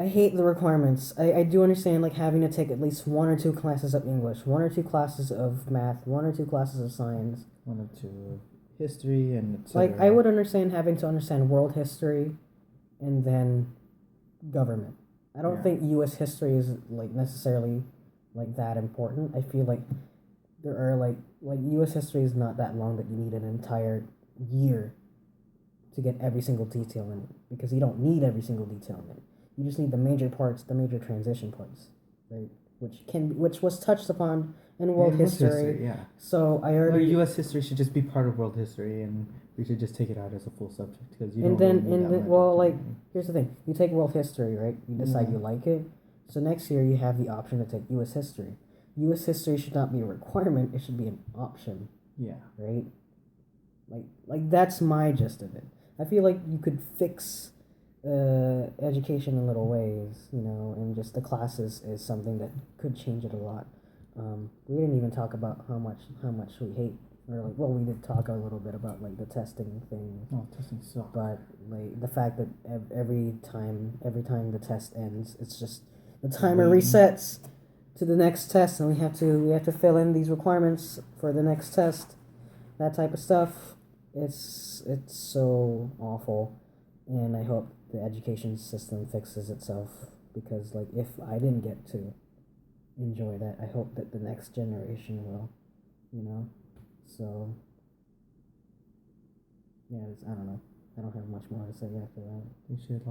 I hate the requirements. I do understand like having to take at least one or two classes of English, one or two classes of math, one or two classes of science. One or two history and Like etc. I would understand having to understand world history and then government. I don't Yeah. think US history is like necessarily like that important. I feel like there are like US history is not that long that you need an entire year to get every single detail in it because you don't need every single detail in it. You just need the major parts, the major transition parts, right? Which was touched upon in world history. Yeah. So I Or already U.S. history should just be part of world history, and we should just take it out as a full subject because you and don't really then need and that then much. well of like time. here's the thing: you take world history, right? You decide Yeah. you like it. So next year you have the option to take U.S. history. U.S. history should not be a requirement; it should be an option, Yeah. right? Like that's my gist of it. I feel like you could fix education in little ways, you know, and just the classes is something that could change it a lot. We didn't even talk about how much we hate, or like, well, we did talk a little bit about like the testing thing, No, testing sucks. but like the fact that every time the test ends, it's just the timer Waiting. resets to the next test, and we have to fill in these requirements for the next test, that type of stuff. It's so awful, and I hope the education system fixes itself because like if I didn't get to enjoy that, I hope that the next generation will, you know. So yeah, I don't know. I don't have much more to say after that. They should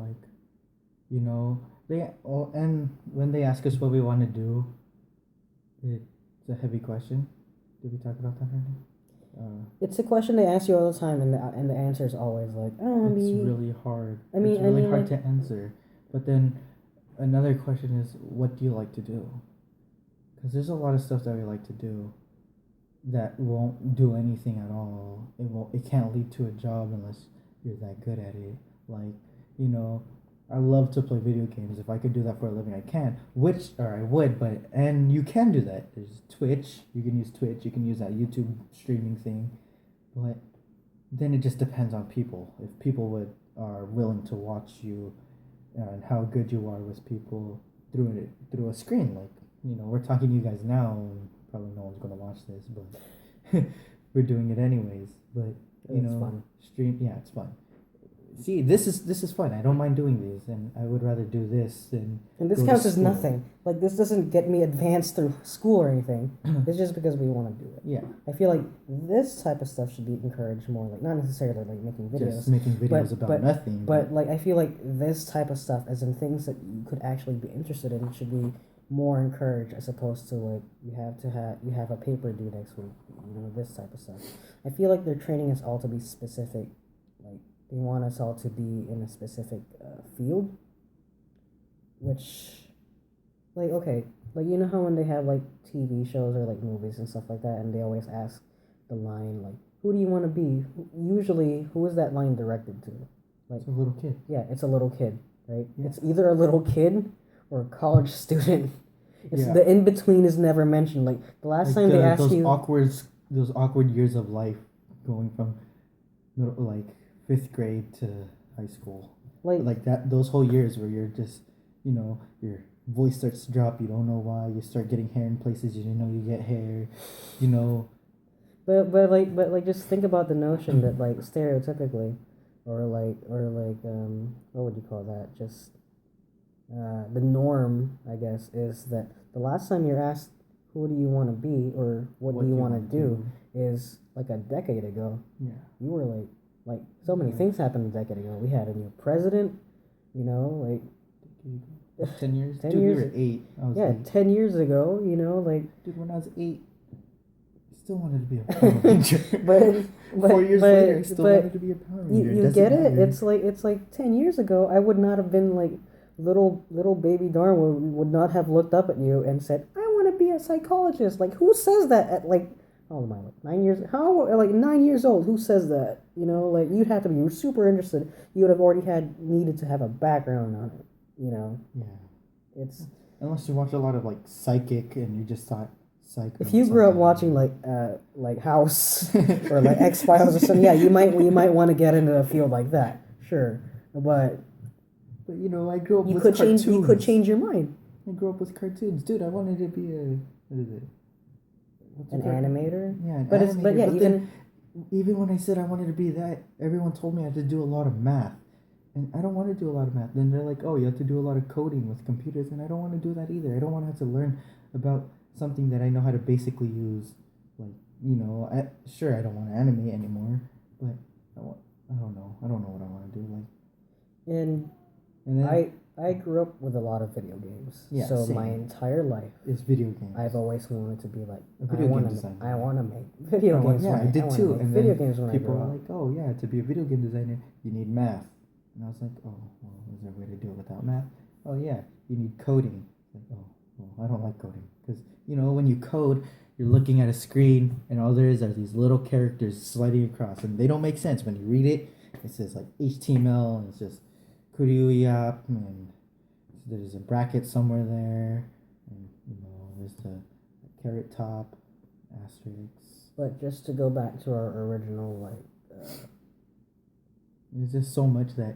and when they ask us what we want to do, it's a heavy question. Did we talk about that already? It's a question they ask you all the time, and the answer is always like, "Oh, It's really hard. I mean, it's really hard like, to answer. But then another question is, what do you like to do? Because there's a lot of stuff that we like to do that won't do anything at all. It can't lead to a job unless you're that good at it. Like, you know, I love to play video games. If I could do that for a living, I can. I would, and you can do that. There's Twitch. You can use Twitch. You can use that YouTube streaming thing. But then it just depends on people. If people are willing to watch you, and how good you are with people through a screen. Like, we're talking to you guys now, and probably no one's gonna watch this, but we're doing it anyways. But it's fun. stream. Yeah, it's fun. See, this is fun. I don't mind doing these, and I would rather do this than. And this go to counts as school. nothing. Like this doesn't get me advanced through school or anything. It's just because we want to do it. Yeah. I feel like this type of stuff should be encouraged more. Like not necessarily like making videos. Just making videos about nothing. But like I feel like this type of stuff, as in things that you could actually be interested in, should be more encouraged as opposed to like you have a paper due next week. This type of stuff. I feel like they're training us all to be specific. Like they want us all to be in a specific field, which, like, okay, like how when they have like TV shows or like movies and stuff like that, and they always ask the line like, "Who do you want to be?" Usually, who is that line directed to? Like it's a little kid. Yeah, it's a little kid, right? Yeah. It's either a little kid or a college student. The in between is never mentioned. Like the last time they ask you those awkward years of life, going from like 5th grade to high school, like that. Those whole years where you're just, your voice starts to drop. You don't know why. You start getting hair in places you didn't know you get hair. But just think about the notion that like stereotypically, or what would you call that? Just the norm, I guess, is that the last time you're asked who do you want to be or what do you want to do is like a decade ago. Yeah. You were like so many things happened a decade ago. We had a new president, like 10 years. 10 Dude, years. we were 8. I was 8. 10 years ago, like. Dude, when I was 8, I still wanted to be a Power Ranger. but 4 years later, I still wanted to be a Power Ranger. You get it? Matter. It's like 10 years ago, I would not have been like little baby Darwin would not have looked up at you and said, "I want to be a psychologist." Like who says that at like, oh my, 9 years? How like 9 years old? Who says that? Like you'd have to be super interested. You would have already needed to have a background on it. Yeah. It's unless you watch a lot of like Psychic and you just thought Psych. If you grew up watching like House or like X-Files or something, yeah, you might want to get into a field like that, sure. But But I grew up You with could cartoons. change. You could change your mind. I grew up with cartoons, dude. I wanted to be what is it? An animator. Yeah, an but animator. it's but yeah, Even when I said I wanted to be that, everyone told me I had to do a lot of math. And I don't want to do a lot of math. Then they're like, oh, you have to do a lot of coding with computers. And I don't want to do that either. I don't want to have to learn about something that I know how to basically use. Like, sure, I don't want to animate anymore. But I don't know. I don't know what I want to do. and And then, I grew up with a lot of video games. Yeah, so same. my entire life, it's video games. I've always wanted to be like A video game designer. I want to make video games. Yeah, I did wanna too. make And video then games when people I were grow up. like, oh, yeah, to be a video game designer, you need math. And I was like, oh, well, is there a way to do it without math? Oh, yeah, you need coding. Like, oh, well, I don't like coding. Because, when you code, you're looking at a screen, and all there is are these little characters sliding across. And they don't make sense. When you read it, it says, like, HTML, and it's just Kuriyap, and there's a bracket somewhere there, and, there's the carrot top, asterisk. But just to go back to our original There's just so much that,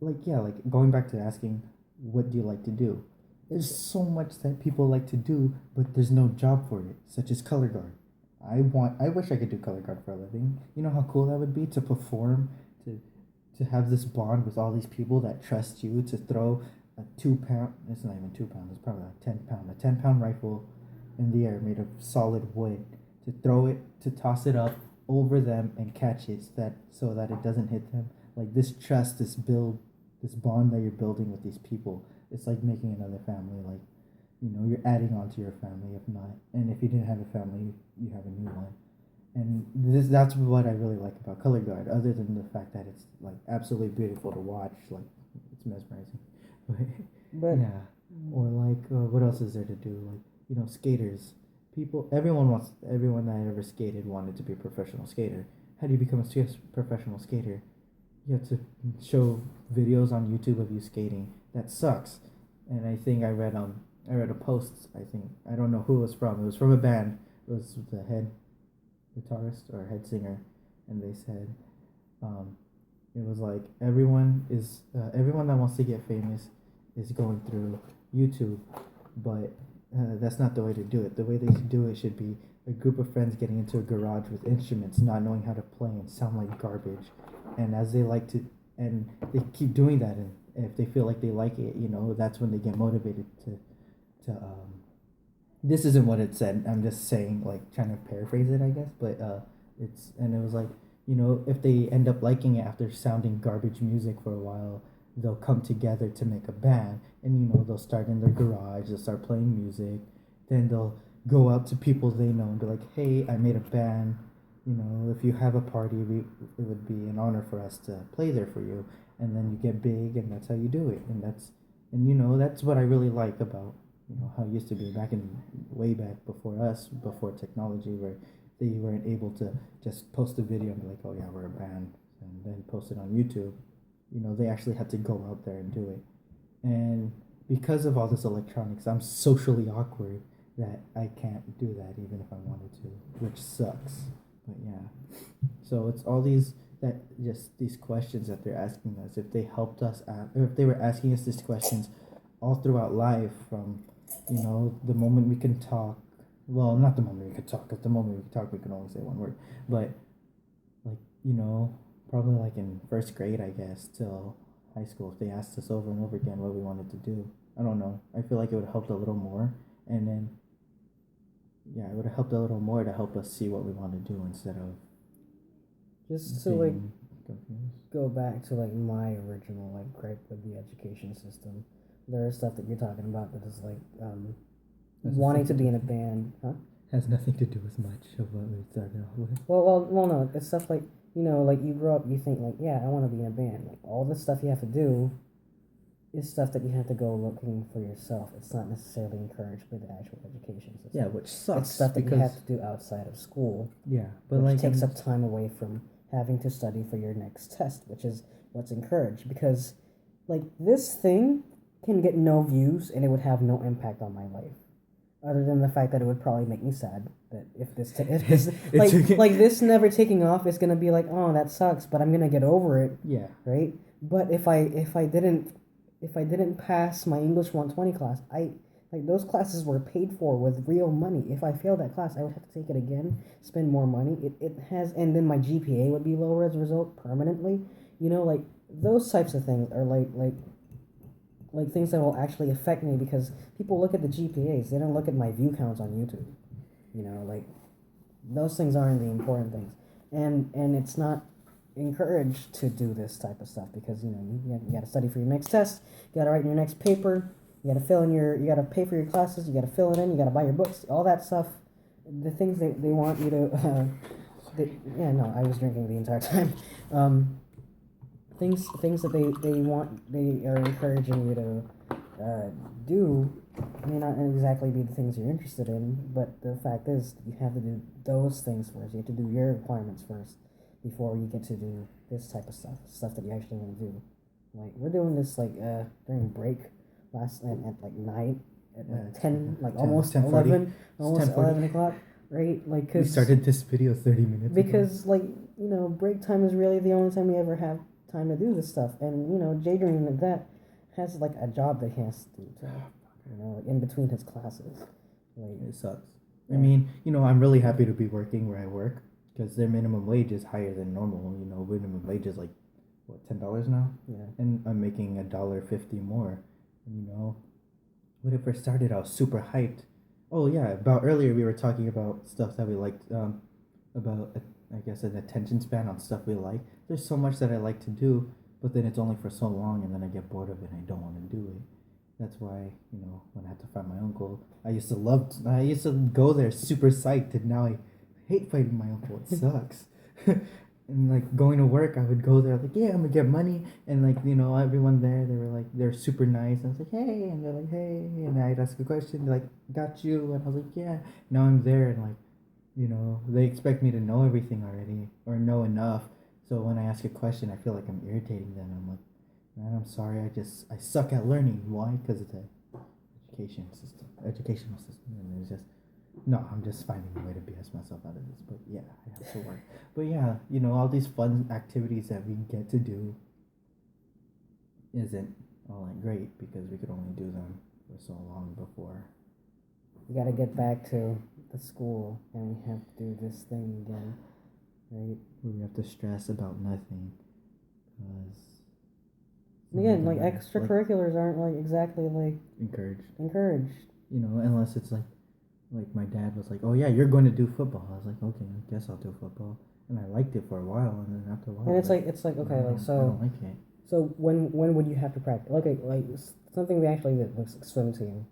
like going back to asking, what do you like to do? There's so much that people like to do, but there's no job for it, such as color guard. I wish I could do color guard for a living. You know how cool that would be to perform, to have this bond with all these people that trust you to throw a 2 pound. It's not even 2 pounds. It's probably like 10 pound. A 10-pound rifle in the air made of solid wood, to throw it, to toss it up over them and catch it so that it doesn't hit them. Like this trust, this bond that you're building with these people. It's like making another family. Like, you're adding on to your family. If not, and if you didn't have a family, you have a new one. And that's what I really like about color guard. Other than the fact that it's like absolutely beautiful to watch, like it's mesmerizing. but yeah, or like what else is there to do? Like skaters. Everyone that ever skated wanted to be a professional skater. How do you become a professional skater? You have to show videos on YouTube of you skating. That sucks. And I think I read a post. I don't know who it was from. It was from a band. It was the head guitarist or head singer, and they said, it was like everyone that wants to get famous is going through YouTube, but that's not the way to do it. The way they should do it should be a group of friends getting into a garage with instruments, not knowing how to play, and sound like garbage. And as they like to, and they keep doing that, and if they feel like they like it, that's when they get motivated to this isn't what it said. I'm just saying, like, trying to paraphrase it, I guess. But it was like, if they end up liking it after sounding garbage music for a while, they'll come together to make a band, and they'll start in their garage, they'll start playing music, then they'll go out to people they know and be like, hey, I made a band, if you have a party, it would be an honor for us to play there for you, and then you get big, and that's how you do it, and that's what I really like about how it used to be way back before technology, where they weren't able to just post a video and be like, oh yeah, we're a band, and then post it on YouTube. They actually had to go out there and do it. And because of all this electronics, I'm socially awkward that I can't do that even if I wanted to, which sucks. But yeah. So it's all these questions that they're asking us. If they helped us or if they were asking us these questions all throughout life, from the moment we can talk. Well, not the moment we could talk, because the moment we could talk, we can only say one word. But probably like in first grade, I guess, till high school, if they asked us over and over again what we wanted to do. I don't know. I feel like it would have helped a little more. And then, it would have helped a little more to help us see what we want to do instead of just to go back to my original gripe with the education system. There is stuff that you're talking about that is wanting to be in a band, huh? Has nothing to do with much of what we started off with. Well, no. It's stuff like you grow up, you think I want to be in a band. Like all the stuff you have to do is stuff that you have to go looking for yourself. It's not necessarily encouraged by the actual education system. Yeah, which sucks. It's stuff that you have to do outside of school. Yeah, but which takes up time away from having to study for your next test, which is what's encouraged. Because this thing can get no views and it would have no impact on my life, other than the fact that it would probably make me sad that if this this never taking off is gonna be oh, that sucks, but I'm gonna get over it. Yeah. Right. But if I didn't pass my English 120 class, I like those classes were paid for with real money. If I failed that class, I would have to take it again, spend more money. It has, and then my GPA would be lower as a result permanently. Like those types of things are like things that will actually affect me because people look at the GPAs, they don't look at my view counts on YouTube. Like those things aren't the important things, and it's not encouraged to do this type of stuff because you got to study for your next test, you got to write your next paper, you got to you got to pay for your classes, you got to fill it in, you got to buy your books, all that stuff. The things they want you to, yeah, no, I was drinking the entire time. Things that they are encouraging you to do may not exactly be the things you're interested in, but the fact is you have to do those things first. You have to do your requirements first before you get to do this type of stuff that you actually want to do. Like we're doing this like during break last at like night at like 10, like 10, almost 10:40. 11, almost 10:40. 11 o'clock, right? Like We cause started this video 30 minutes because like break time is really the only time we ever have time to do this stuff, and Jadrian at that has like a job that he has to do too, like in between his classes. Like It sucks. Yeah. I mean, I'm really happy to be working where I work because their minimum wage is higher than normal. Minimum wage is like what, $10 now, yeah, and I'm making $1.50 more. And when it first started, I was super hyped. Oh yeah, about earlier we were talking about stuff that we liked, about I guess an attention span on stuff we like. There's so much that I like to do, but then it's only for so long, and then I get bored of it and I don't want to do it. That's why, when I had to find my uncle, I used to go there super psyched, and now I hate fighting my uncle. It sucks. And like going to work, I would go there like, yeah, I'm gonna get money, and like everyone there, they're super nice. I was like, hey, and they're like, hey, and I'd ask a question, they're like, got you, and I was like, yeah. Now I'm there, and like, they expect me to know everything already or know enough. So when I ask a question, I feel like I'm irritating them. I'm like, man, I'm sorry. I suck at learning. Why? Because of the educational system, and it's just no. I'm just finding a way to BS myself out of this. But yeah, I have to work. But yeah, all these fun activities that we get to do isn't all that great because we could only do them for so long before. you got to get back to the school, and we have to do this thing again, right? We have to stress about nothing, because Again, like extracurriculars aren't like exactly like encouraged. Unless it's like my dad was like, oh yeah, you're going to do football. I was like, okay, I guess I'll do football, and I liked it for a while, and then after a while, and it's like okay, like so. I don't like it. So when would you have to practice? Like something we actually did was swim team.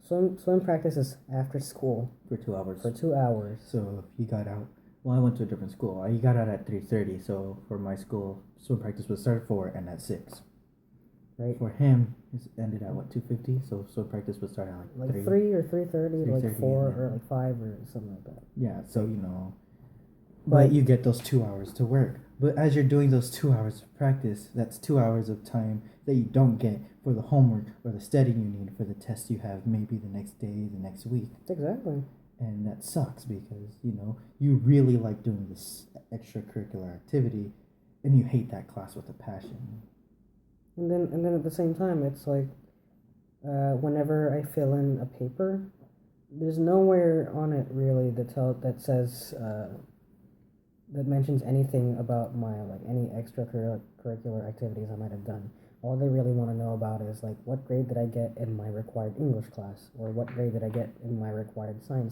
Swim practice is after school for 2 hours. For 2 hours. So if he got out, well, I went to a different school. He got out at 3:30. So for my school, swim practice would start at 4 and at 6. Right. For him, it ended at what, 2:50. So swim practice would start at like 3 or 3:30, like 4 or like 5 or something like that. Yeah. So but you get those 2 hours to work. But as you're doing those 2 hours of practice, that's 2 hours of time that you don't get for the homework or the studying you need for the test you have maybe the next day, the next week. Exactly. And that sucks because, you really like doing this extracurricular activity and you hate that class with a passion. And then at the same time, it's like whenever I fill in a paper, there's nowhere on it really that says that mentions anything about my like any extracurricular activities I might have done. All they really want to know about is like what grade did I get in my required English class, or what grade did I get in my required science